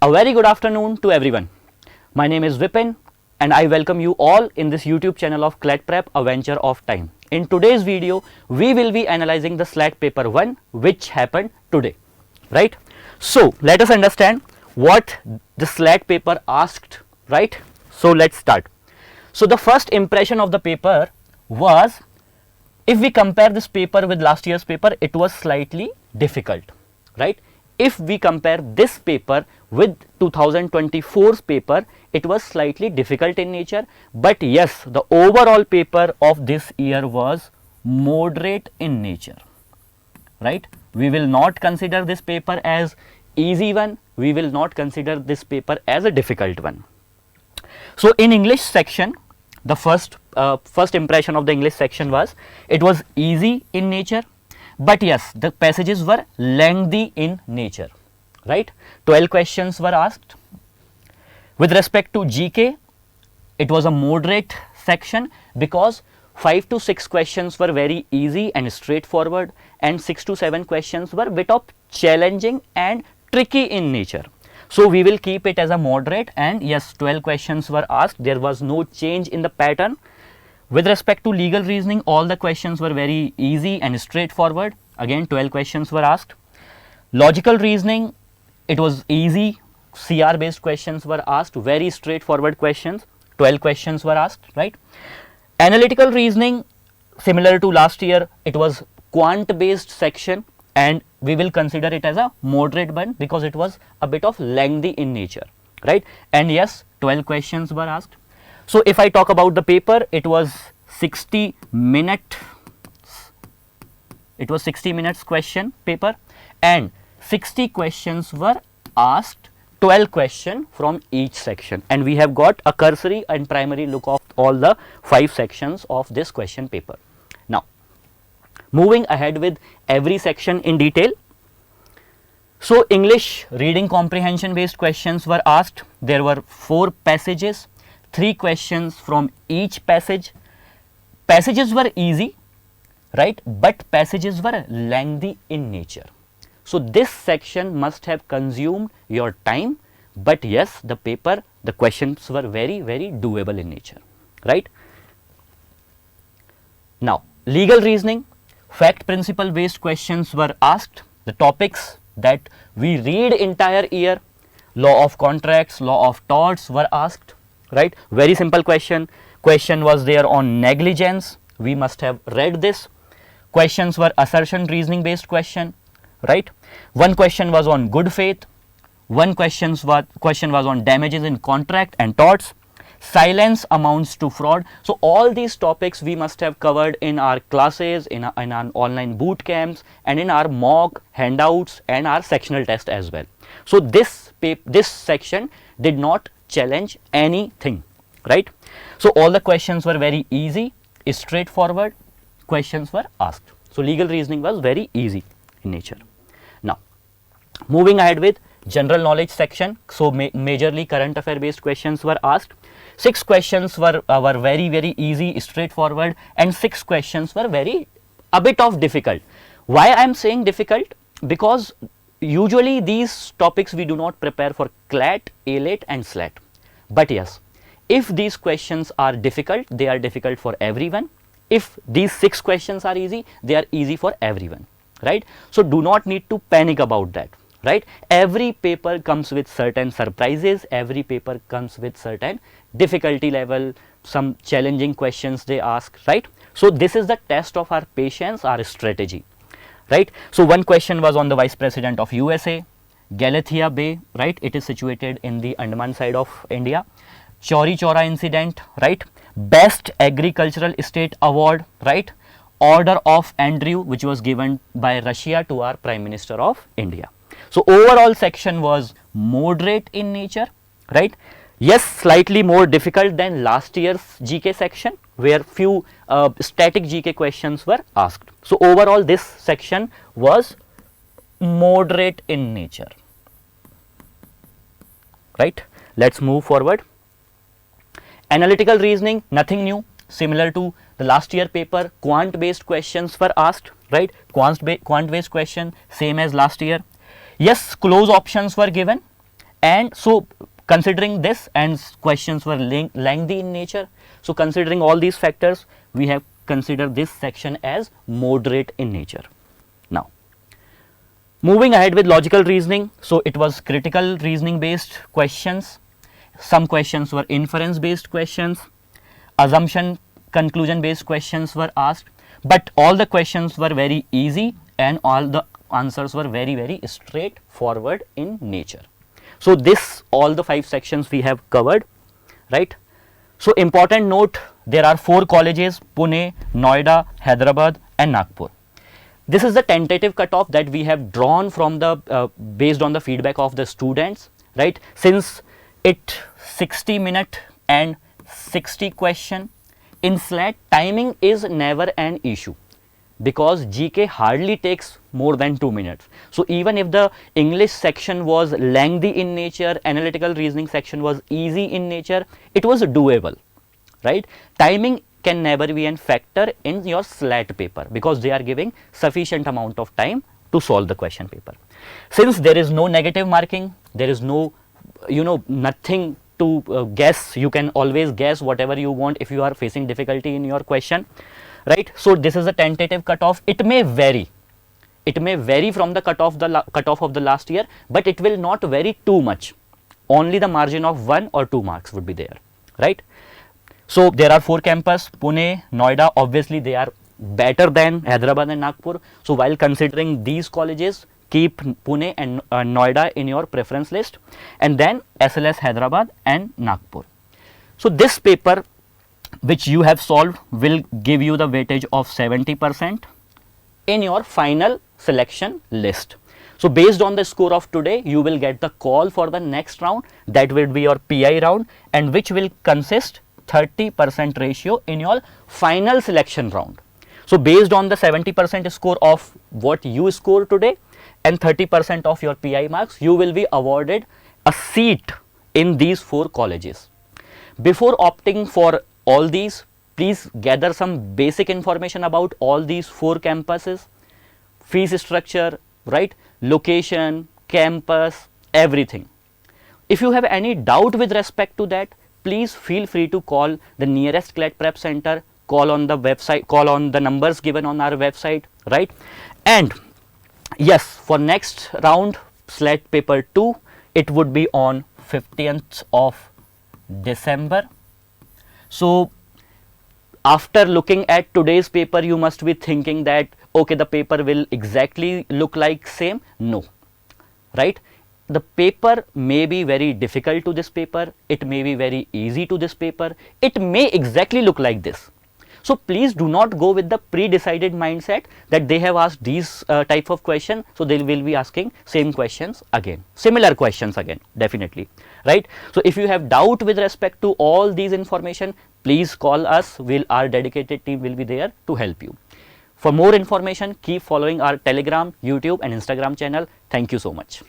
A very good afternoon to everyone. My name is Vipin and I welcome you all in this YouTube channel of CLAT Prep, a venture of time. In today's video, we will be analyzing the SLAT paper 1 which happened today, right? So, let us understand what the SLAT paper asked, right? So, let's start. So, the first impression of the paper was, if we compare this paper with last year's paper, it was slightly difficult, right? If we compare this paper with 2024's paper, it was slightly difficult in nature, but yes, the overall paper of this year was moderate in nature, right? We will not consider this paper as easy one, we will not consider this paper as a difficult one. So, in English section, the first impression of the English section was, it was easy in nature, but yes, the passages were lengthy in nature, right? 12 questions were asked. With respect to GK, it was a moderate section because 5 to 6 questions were very easy and straightforward, and 6 to 7 questions were a bit of challenging and tricky in nature. So, we will keep it as a moderate, and yes, 12 questions were asked, there was no change in the pattern. With respect to legal reasoning, all the questions were very easy and straightforward, again 12 questions were asked. Logical reasoning, it was easy, CR based questions were asked, very straightforward questions, 12 questions were asked, right. Analytical reasoning, similar to last year, it was quant based section, and we will consider it as a moderate one because it was a bit of lengthy in nature, right. And yes, 12 questions were asked. So, if I talk about the paper, it was 60 minutes question paper, and 60 questions were asked, 12 questions from each section, and we have got a cursory and primary look of all the 5 sections of this question paper. Now, moving ahead with every section in detail. So, English reading comprehension based questions were asked. There were 4 passages, 3 questions from each passage. Passages were easy, right, but passages were lengthy in nature. So, this section must have consumed your time, but yes, the paper, the questions were very, very doable in nature, right. Now, legal reasoning, fact principle based questions were asked. The topics that we read entire year, law of contracts, law of torts were asked, right. Very simple question was there on negligence, we must have read this. Questions were assertion reasoning based question, right. One question was on good faith, one question was on damages in contract and torts, silence amounts to fraud. So, all these topics we must have covered in our classes, in our online boot camps, and in our mock handouts and our sectional test as well. So, this section did not challenge anything, right. So, all the questions were very easy, straightforward questions were asked. So, legal reasoning was very easy in nature. Now, moving ahead with general knowledge section. So, majorly current affair based questions were asked. 6 questions were very, very easy, straightforward, and 6 questions were a bit of difficult. Why I am saying difficult? Because usually these topics we do not prepare for CLAT, ALAT and SLAT. But yes, if these questions are difficult, they are difficult for everyone. If these 6 questions are easy, they are easy for everyone, right. So, do not need to panic about that, right. Every paper comes with certain surprises, every paper comes with certain difficulty level, some challenging questions they ask, right. So, this is the test of our patience, our strategy, right. So, one question was on the Vice President of USA, Galathea Bay, right, it is situated in the Andaman side of India. Chauri Chaura incident, right, best agricultural estate award, right, order of Andrew which was given by Russia to our Prime Minister of India. So, overall section was moderate in nature, right. Yes, slightly more difficult than last year's GK section where few static GK questions were asked. So, overall this section was moderate in nature, right. Let us move forward. Analytical reasoning, nothing new, similar to the last year paper, quant based questions were asked, right, quant based question same as last year. Yes, close options were given And so considering this, and questions were lengthy in nature, so considering all these factors, we have considered this section as moderate in nature. Now moving ahead with logical reasoning, so it was critical reasoning based questions, some questions were inference based questions, assumption conclusion based questions were asked, but all the questions were very easy and all the answers were very straightforward in nature. So this, all the 5 sections we have covered, right? So important note, there are 4 colleges: Pune, Noida, Hyderabad and Nagpur. This is the tentative cutoff that we have drawn from the based on the feedback of the students, right? Since it 60-minute and 60 question, in SLAT timing is never an issue, because GK hardly takes more than 2 minutes. So even if the English section was lengthy in nature, analytical reasoning section was easy in nature, it was doable, right? Timing can never be a factor in your SLAT paper, because they are giving sufficient amount of time to solve the question paper. Since there is no negative marking, there is no, nothing to guess, you can always guess whatever you want if you are facing difficulty in your question, right? So this is a tentative cutoff. It may vary from the cutoff of the last year, but it will not vary too much. Only the margin of 1 or 2 marks would be there, right? So there are 4 campuses: Pune, Noida, obviously they are better than Hyderabad and Nagpur. So while considering these colleges, keep Pune and Noida in your preference list, and then SLS Hyderabad and Nagpur. So this paper which you have solved will give you the weightage of 70% in your final selection list. So based on the score of today, you will get the call for the next round, that will be your PI round, and which will consist 30% ratio in your final selection round. So based on the 70% score of what you score today and 30% of your PI marks, you will be awarded a seat in these 4 colleges. Before opting for all these, please gather some basic information about all these 4 campuses, fees structure, right, location, campus, everything. If you have any doubt with respect to that, please feel free to call the nearest CLAT Prep Center, call on the website, call on the numbers given on our website, right? And yes, for next round SLAT paper 2, it would be on 15th of December. So after looking at today's paper, you must be thinking that okay, the paper will exactly look like same. No, right? The paper may be very difficult to this paper, it may be very easy to this paper, it may exactly look like this. So please do not go with the pre-decided mindset that they have asked these type of question, so they will be asking same questions again, similar questions again, definitely, right? So if you have doubt with respect to all these information, please call us. Our dedicated team will be there to help you. For more information, keep following our Telegram, YouTube and Instagram channel. Thank you so much.